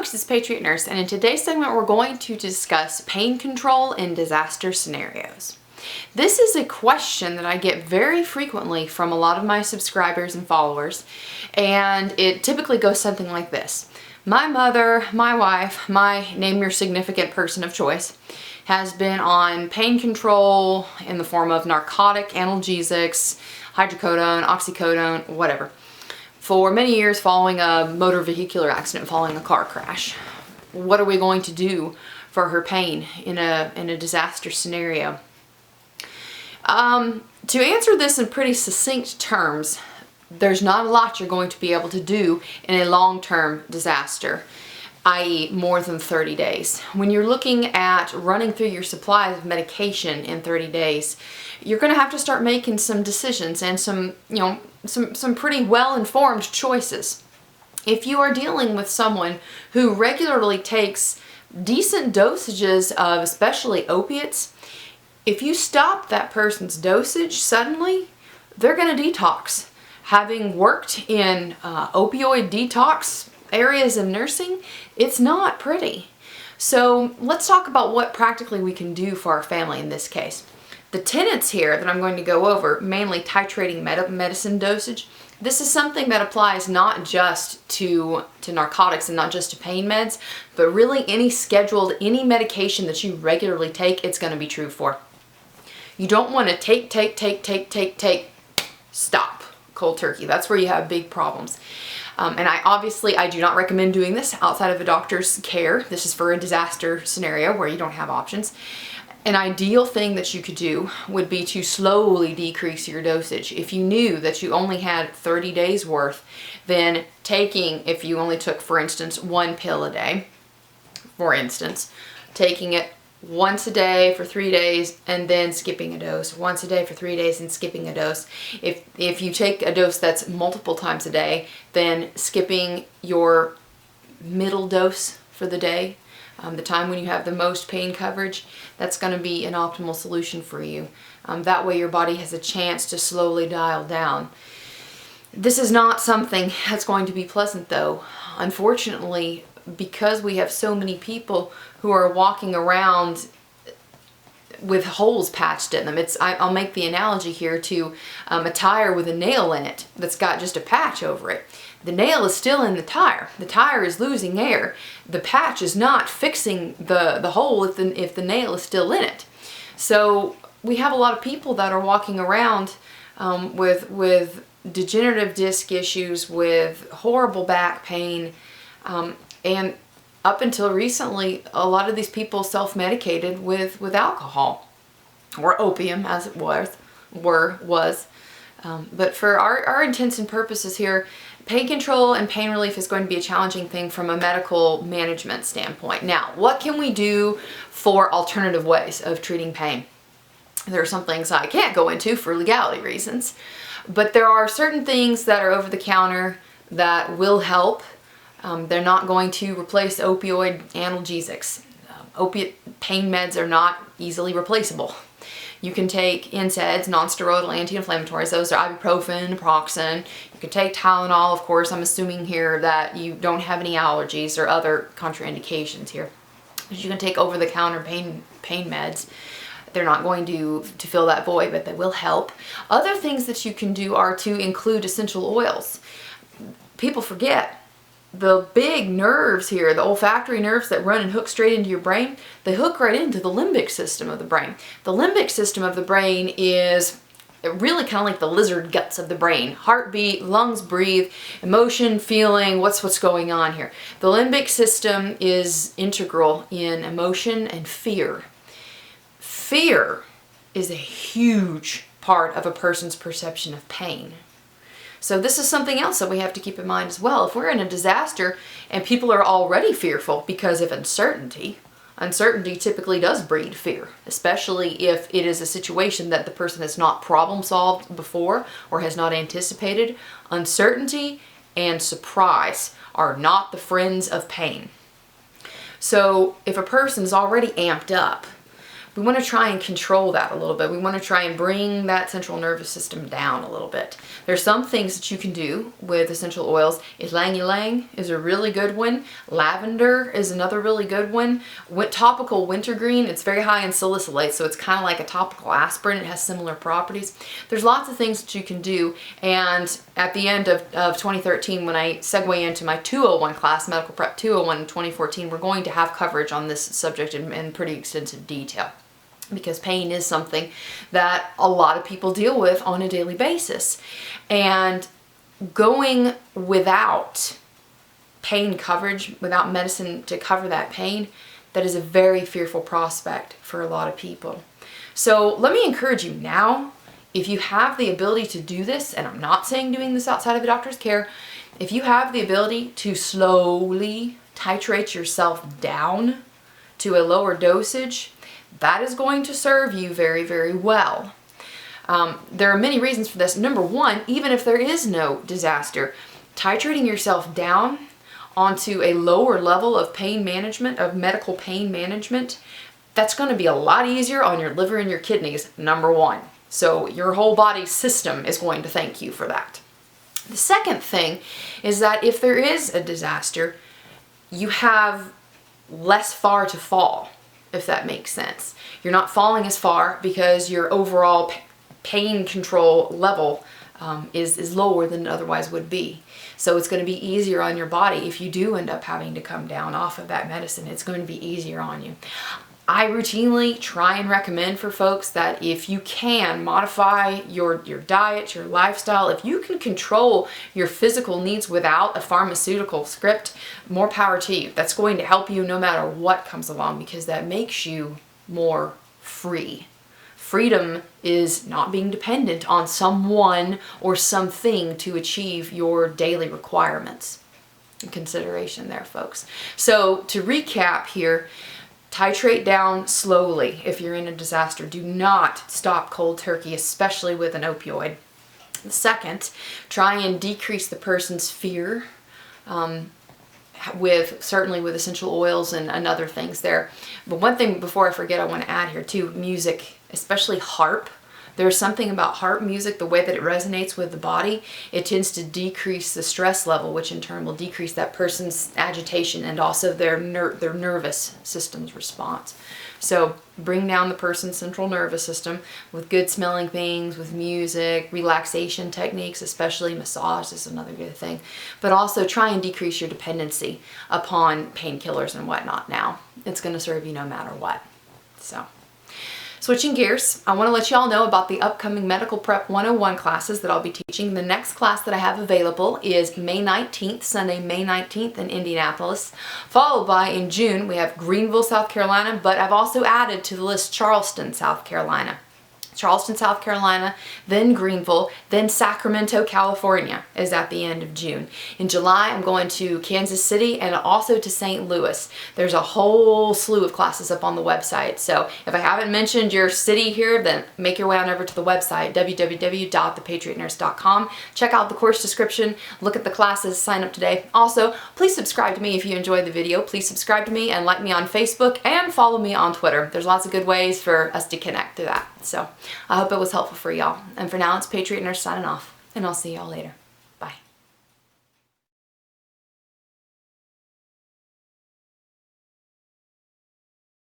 folks, it's Patriot Nurse, and in today's segment we're going to discuss pain control in disaster scenarios. This is a question that I get very frequently from a lot of my subscribers and followers, and it typically goes something like this. My mother, my wife, my name your significant person of choice, has been on pain control in the form of narcotic, analgesics, hydrocodone, oxycodone, whatever, for many years following a motor vehicular accident, following a car crash. What are we going to do for her pain in a disaster scenario? To answer this in pretty succinct terms, there's not a lot you're going to be able to do in a long-term disaster, i.e. more than 30 days. When you're looking at running through your supplies of medication in 30 days, you're going to have to start making some decisions and some pretty well-informed choices. If you are dealing with someone who regularly takes decent dosages of especially opiates, if you stop that person's dosage suddenly, they're going to detox. Having worked in opioid detox areas of nursing, it's not pretty. So let's talk about what practically we can do for our family in this case. The tenets here that I'm going to go over, mainly titrating medicine dosage, this is something that applies not just to narcotics and not just to pain meds, but really any medication that you regularly take, it's going to be true for. You don't want to take, stop cold turkey. That's where you have big problems. And I do not recommend doing this outside of a doctor's care. This is for a disaster scenario where you don't have options. An ideal thing that you could do would be to slowly decrease your dosage. If you knew that you only had 30 days worth, then if you only took, for instance, 1 pill a day, taking it once a day for 3 days and then skipping a dose, once a day for 3 days and skipping a dose. If you take a dose that's multiple times a day, then skipping your middle dose for the day, the time when you have the most pain coverage, that's going to be an optimal solution for you. That way your body has a chance to slowly dial down. This is not something that's going to be pleasant though. Unfortunately, because we have so many people who are walking around with holes patched in them. I'll make the analogy here to a tire with a nail in it that's got just a patch over it. The nail is still in the tire. The tire is losing air. The patch is not fixing the hole if the nail is still in it. So we have a lot of people that are walking around with degenerative disc issues, with horrible back pain, and up until recently, a lot of these people self-medicated with alcohol or opium, as it was. But for our intents and purposes here, pain control and pain relief is going to be a challenging thing from a medical management standpoint. Now, what can we do for alternative ways of treating pain? There are some things I can't go into for legality reasons, but there are certain things that are over the counter that will help. They're not going to replace opioid analgesics. Opiate pain meds are not easily replaceable. You can take NSAIDs, non-steroidal anti-inflammatories. Those are ibuprofen, naproxen. You can take Tylenol, of course. I'm assuming here that you don't have any allergies or other contraindications here. You can take over-the-counter pain meds. They're not going to fill that void, but they will help. Other things that you can do are to include essential oils. People forget the big nerves here, the olfactory nerves that run and hook straight into your brain, they hook right into the limbic system of the brain. The limbic system of the brain is really kind of like the lizard guts of the brain. Heartbeat, lungs breathe, emotion, feeling, what's going on here. The limbic system is integral in emotion and fear. Fear is a huge part of a person's perception of pain. So this is something else that we have to keep in mind as well. If we're in a disaster and people are already fearful because of uncertainty typically does breed fear, especially if it is a situation that the person has not problem solved before or has not anticipated. Uncertainty and surprise are not the friends of pain. So if a person is already amped up, we want to try and control that a little bit. We want to try and bring that central nervous system down a little bit. There's some things that you can do with essential oils. Ylang ylang is a really good one. Lavender is another really good one. Topical wintergreen, it's very high in salicylate, so it's kind of like a topical aspirin. It has similar properties. There's lots of things that you can do, and at the end of 2013, when I segue into my 201 class, Medical Prep 201 in 2014, we're going to have coverage on this subject in pretty extensive detail, because pain is something that a lot of people deal with on a daily basis. And going without pain coverage, without medicine to cover that pain, that is a very fearful prospect for a lot of people. So let me encourage you now, if you have the ability to do this, and I'm not saying doing this outside of a doctor's care, if you have the ability to slowly titrate yourself down to a lower dosage, that is going to serve you very, very well. There are many reasons for this. Number one, even if there is no disaster, titrating yourself down onto a lower level of pain management, of medical pain management, that's going to be a lot easier on your liver and your kidneys, number one. So your whole body system is going to thank you for that. The second thing is that if there is a disaster, you have less far to fall, if that makes sense. You're not falling as far because your overall pain control level is lower than it otherwise would be. So it's going to be easier on your body if you do end up having to come down off of that medicine. It's going to be easier on you. I routinely try and recommend for folks that if you can modify your diet, your lifestyle, if you can control your physical needs without a pharmaceutical script, more power to you. That's going to help you no matter what comes along, because that makes you more free. Freedom is not being dependent on someone or something to achieve your daily requirements. Consideration there, folks. So to recap here, titrate down slowly if you're in a disaster. Do not stop cold turkey, especially with an opioid. Second, try and decrease the person's fear, certainly with essential oils and other things there. But one thing before I forget I want to add here too, music, especially harp. There's something about harp music, the way that it resonates with the body, it tends to decrease the stress level, which in turn will decrease that person's agitation and also their nervous system's response. So bring down the person's central nervous system with good smelling things, with music, relaxation techniques, especially massage is another good thing. But also try and decrease your dependency upon painkillers and whatnot now. It's going to serve you no matter what. So, switching gears, I want to let you all know about the upcoming Medical Prep 101 classes that I'll be teaching. The next class that I have available is May 19th, Sunday, May 19th in Indianapolis. Followed by, in June, we have Greenville, South Carolina, but I've also added to the list Charleston, South Carolina. Charleston, South Carolina, then Greenville, then Sacramento, California is at the end of June. In July, I'm going to Kansas City and also to St. Louis. There's a whole slew of classes up on the website. So if I haven't mentioned your city here, then make your way on over to the website, www.thepatriotnurse.com. Check out the course description, look at the classes, sign up today. Also, please subscribe to me if you enjoyed the video. Please subscribe to me and like me on Facebook and follow me on Twitter. There's lots of good ways for us to connect through that. So I hope it was helpful for y'all. And for now, it's Patriot Nurse signing off, and I'll see y'all later.